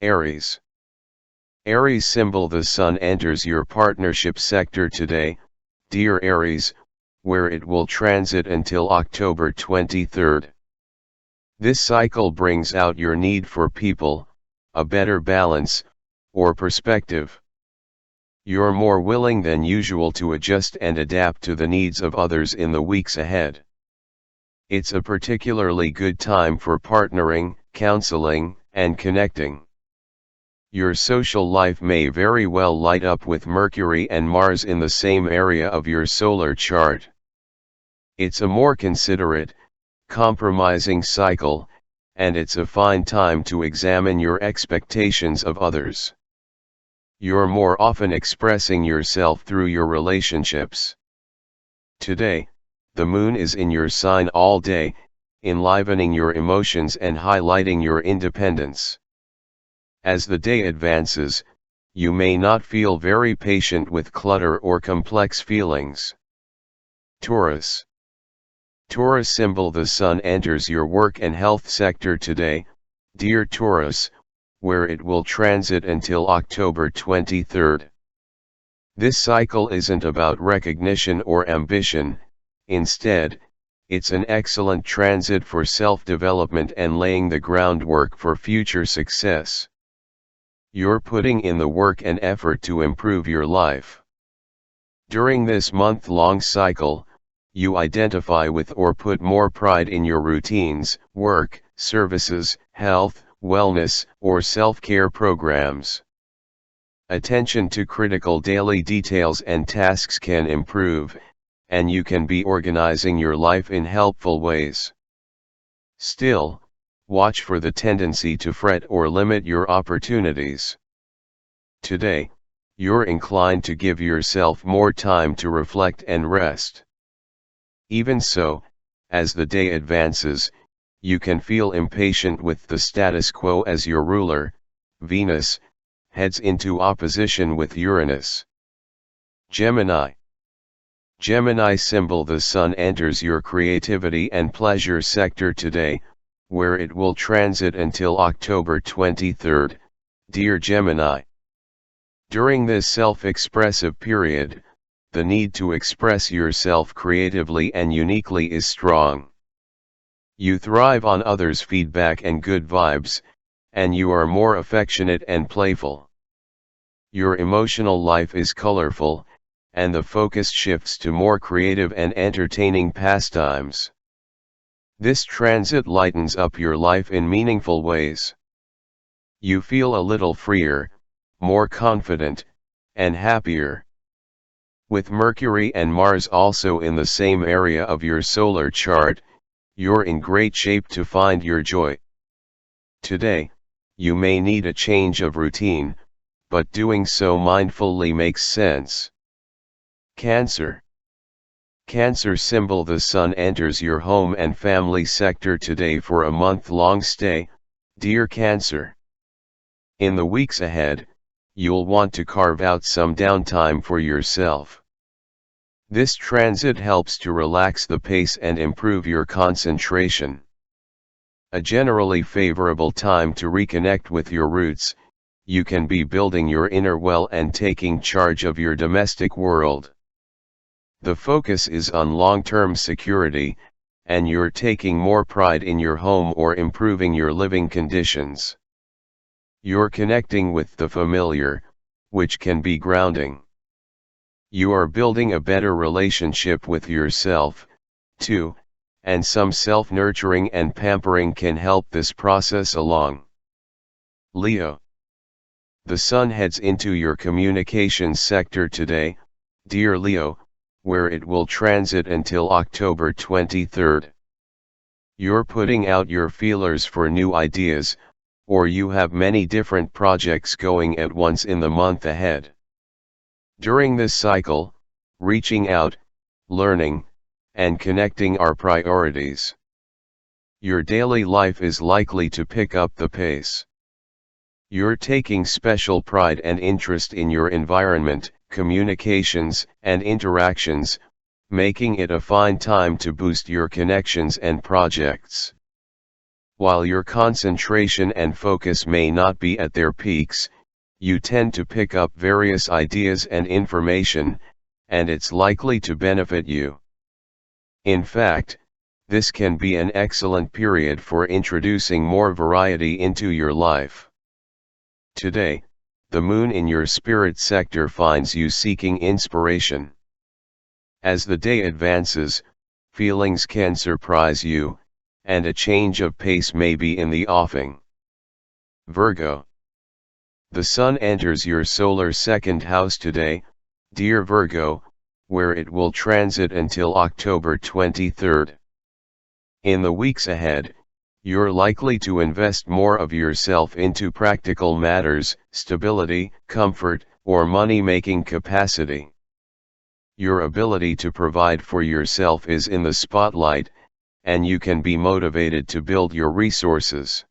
Aries. Aries symbol. The Sun enters your partnership sector today, dear Aries, where it will transit until October 23rd. This cycle brings out your need for people, a better balance, or perspective. You're more willing than usual to adjust and adapt to the needs of others in the weeks ahead. It's a particularly good time for partnering, counseling, and connecting. Your social life may very well light up with Mercury and Mars in the same area of your solar chart. It's a more considerate, compromising cycle, and it's a fine time to examine your expectations of others. You're more often expressing yourself through your relationships. Today, the moon is in your sign all day, enlivening your emotions and highlighting your independence. As the day advances, you may not feel very patient with clutter or complex feelings. Taurus. Taurus symbol. The Sun enters your work and health sector today, dear Taurus, where it will transit until October 23rd. This cycle isn't about recognition or ambition, instead, it's an excellent transit for self-development and laying the groundwork for future success. You're putting in the work and effort to improve your life. During this month-long cycle, you identify with or put more pride in your routines, work, services, health, wellness, or self-care programs. Attention to critical daily details and tasks can improve, and you can be organizing your life in helpful ways. Still, watch for the tendency to fret or limit your opportunities. Today, you're inclined to give yourself more time to reflect and rest. Even so, as the day advances, you can feel impatient with the status quo as your ruler, Venus, heads into opposition with Uranus. Gemini. Gemini symbol. The Sun enters your creativity and pleasure sector today, where it will transit until October 23rd, dear Gemini. During this self-expressive period, the need to express yourself creatively and uniquely is strong. You thrive on others' feedback and good vibes, and you are more affectionate and playful. Your emotional life is colorful, and the focus shifts to more creative and entertaining pastimes. This transit lightens up your life in meaningful ways. You feel a little freer, more confident, and happier. With Mercury and Mars also in the same area of your solar chart, you're in great shape to find your joy. Today, you may need a change of routine, but doing so mindfully makes sense. Cancer. Cancer symbol. The Sun enters your home and family sector today for a month-long stay, dear Cancer. In the weeks ahead, you'll want to carve out some downtime for yourself. This transit helps to relax the pace and improve your concentration. A generally favorable time to reconnect with your roots, you can be building your inner well and taking charge of your domestic world. The focus is on long-term security, and you're taking more pride in your home or improving your living conditions. You're connecting with the familiar, which can be grounding. You are building a better relationship with yourself, too, and some self-nurturing and pampering can help this process along. Leo. The Sun heads into your communications sector today, dear Leo, where it will transit until October 23rd. You're putting out your feelers for new ideas, or you have many different projects going at once in the month ahead. During this cycle, reaching out, learning, and connecting are priorities. Your daily life is likely to pick up the pace. You're taking special pride and interest in your environment, communications, and interactions, making it a fine time to boost your connections and projects. while your concentration and focus may not be at their peaks, you tend to pick up various ideas and information, and it's likely to benefit you. In fact, this can be an excellent period for introducing more variety into your life. Today, the moon in your spirit sector finds you seeking inspiration. As the day advances, feelings can surprise you, and a change of pace may be in the offing. Virgo. The sun enters your solar second house today, dear Virgo, where it will transit until October 23rd. In the weeks ahead, you're likely to invest more of yourself into practical matters, stability, comfort, or money-making capacity. Your ability to provide for yourself is in the spotlight, and you can be motivated to build your resources.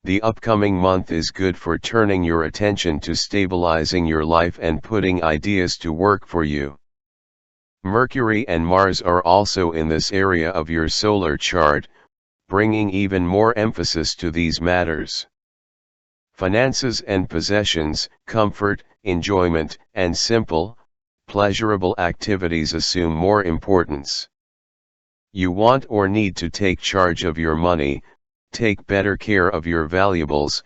The upcoming month is good for turning your attention to stabilizing your life and putting ideas to work for you. Mercury and Mars are also in this area of your solar chart, bringing even more emphasis to these matters. Finances and possessions, comfort, enjoyment, and simple, pleasurable activities assume more importance. You want or need to take charge of your money, take better care of your valuables,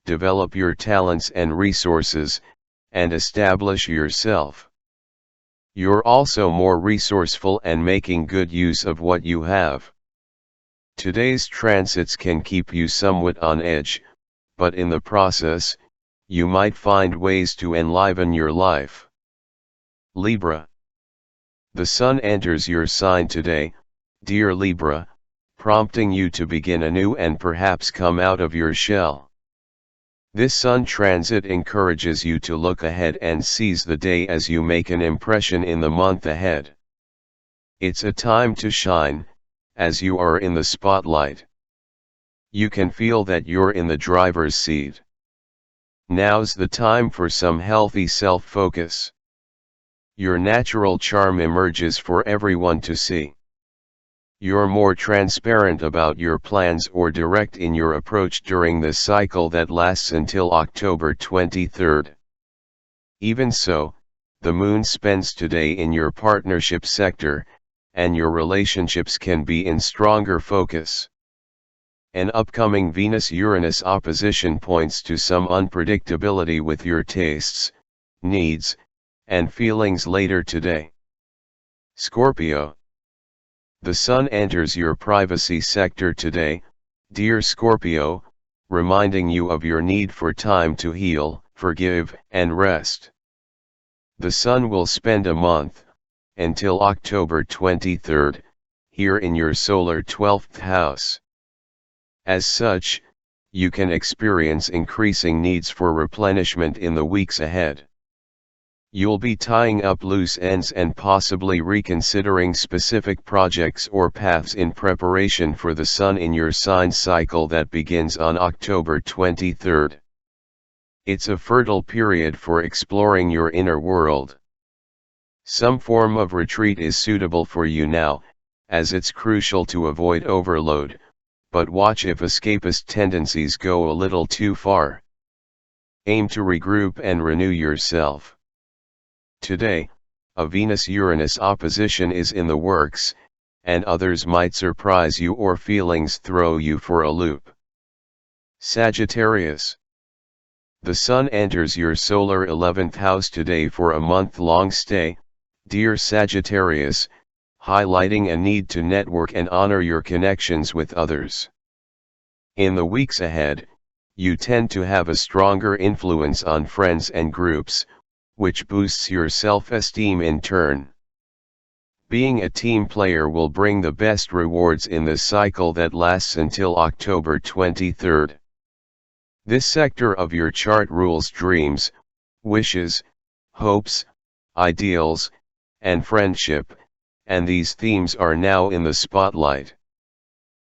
develop your talents and resources, and establish yourself. You're also more resourceful and making good use of what you have. Today's transits can keep you somewhat on edge, but in the process, you might find ways to enliven your life. Libra. The sun enters your sign today, dear Libra, prompting you to begin anew and perhaps come out of your shell. This sun transit encourages you to look ahead and seize the day as you make an impression in the month ahead. It's a time to shine, as you are in the spotlight. You can feel that you're in the driver's seat. Now's the time for some healthy self-focus. Your natural charm emerges for everyone to see. You're more transparent about your plans or direct in your approach during this cycle that lasts until October 23rd. Even so, the moon spends today in your partnership sector, and your relationships can be in stronger focus. An upcoming Venus-Uranus opposition points to some unpredictability with your tastes, needs, and feelings later today. Scorpio. The sun enters your privacy sector today, dear Scorpio, reminding you of your need for time to heal, forgive, and rest. The sun will spend a month, until October 23rd, here in your solar 12th house. As such, you can experience increasing needs for replenishment in the weeks ahead. You'll be tying up loose ends and possibly reconsidering specific projects or paths in preparation for the sun in your sign cycle that begins on October 23rd. It's a fertile period for exploring your inner world. Some form of retreat is suitable for you now, as it's crucial to avoid overload, but watch if escapist tendencies go a little too far. Aim to regroup and renew yourself. Today, a Venus-Uranus opposition is in the works, and others might surprise you or feelings throw you for a loop. Sagittarius. The sun enters your solar 11th house today for a month-long stay, dear Sagittarius, highlighting a need to network and honor your connections with others. In the weeks ahead, you tend to have a stronger influence on friends and groups, which boosts your self-esteem in turn. Being a team player will bring the best rewards in this cycle that lasts until October 23rd. This sector of your chart rules dreams, wishes, hopes, ideals, and friendship, and these themes are now in the spotlight.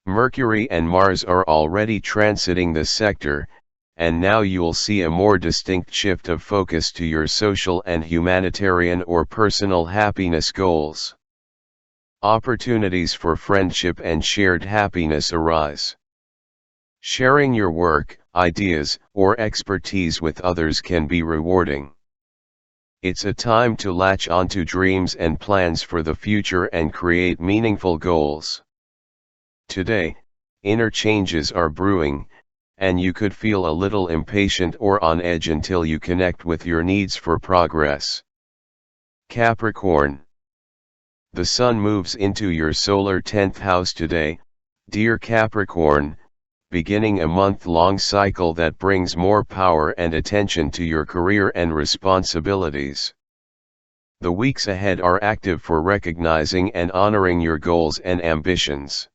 Mercury and Mars are already transiting this sector, and now you'll see a more distinct shift of focus to your social and humanitarian or personal happiness goals. Opportunities for friendship and shared happiness arise. Sharing your work, ideas, or expertise with others can be rewarding. It's a time to latch onto dreams and plans for the future and create meaningful goals. Today, inner changes are brewing, and you could feel a little impatient or on edge until you connect with your needs for progress. Capricorn. The Sun moves into your solar 10th house today, dear Capricorn, beginning a month-long cycle that brings more power and attention to your career and responsibilities. The weeks ahead are active for recognizing and honoring your goals and ambitions.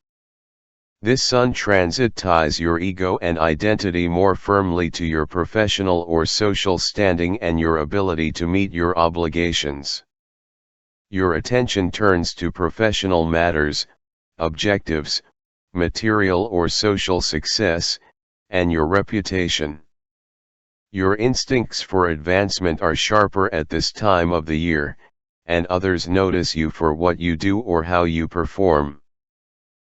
This Sun transit ties your ego and identity more firmly to your professional or social standing and your ability to meet your obligations. Your attention turns to professional matters, objectives, material or social success, and your reputation. Your instincts for advancement are sharper at this time of the year, and others notice you for what you do or how you perform.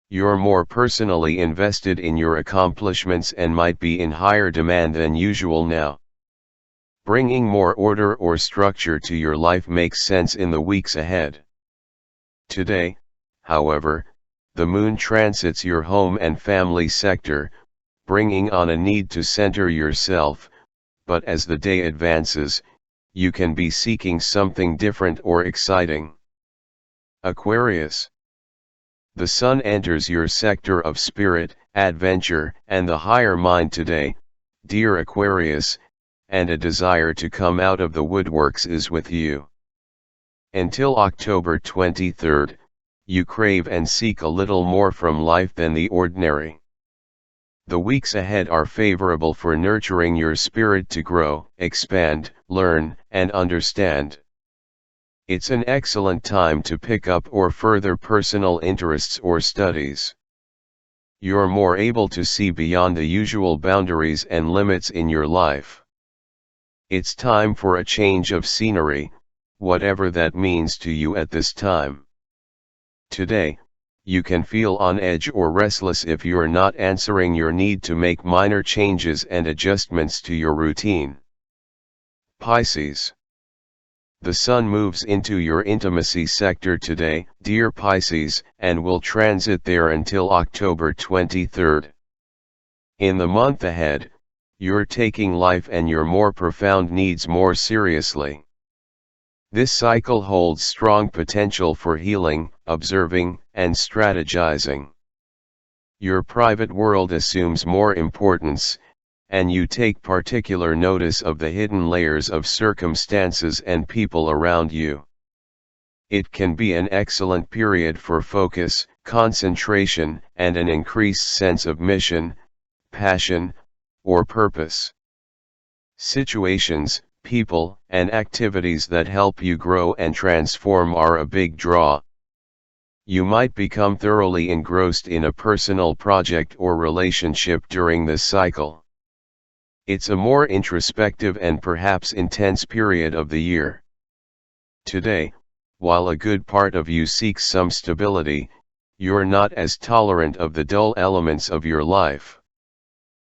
You're more personally invested in your accomplishments and might be in higher demand than usual now. Bringing more order or structure to your life makes sense in the weeks ahead. Today, however, the Moon transits your home and family sector, bringing on a need to center yourself, but as the day advances, you can be seeking something different or exciting. Aquarius. The Sun enters your sector of spirit, adventure, and the higher mind today, dear Aquarius, and a desire to come out of the woodworks is with you. Until October 23rd, you crave and seek a little more from life than the ordinary. The weeks ahead are favorable for nurturing your spirit to grow, expand, learn, and understand. It's an excellent time to pick up or further personal interests or studies. You're more able to see beyond the usual boundaries and limits in your life. It's time for a change of scenery, whatever that means to you at this time. Today, you can feel on edge or restless if you're not answering your need to make minor changes and adjustments to your routine. Pisces. The Sun moves into your intimacy sector today, dear Pisces, and will transit there until October 23rd. In the month ahead, you're taking life and your more profound needs more seriously. This cycle holds strong potential for healing, observing, and strategizing. Your private world assumes more importance, and you take particular notice of the hidden layers of circumstances and people around you. It can be an excellent period for focus, concentration, and an increased sense of mission, passion, or purpose. Situations, people, and activities that help you grow and transform are a big draw. You might become thoroughly engrossed in a personal project or relationship during this cycle. It's a more introspective and perhaps intense period of the year. Today, while a good part of you seeks some stability, you're not as tolerant of the dull elements of your life.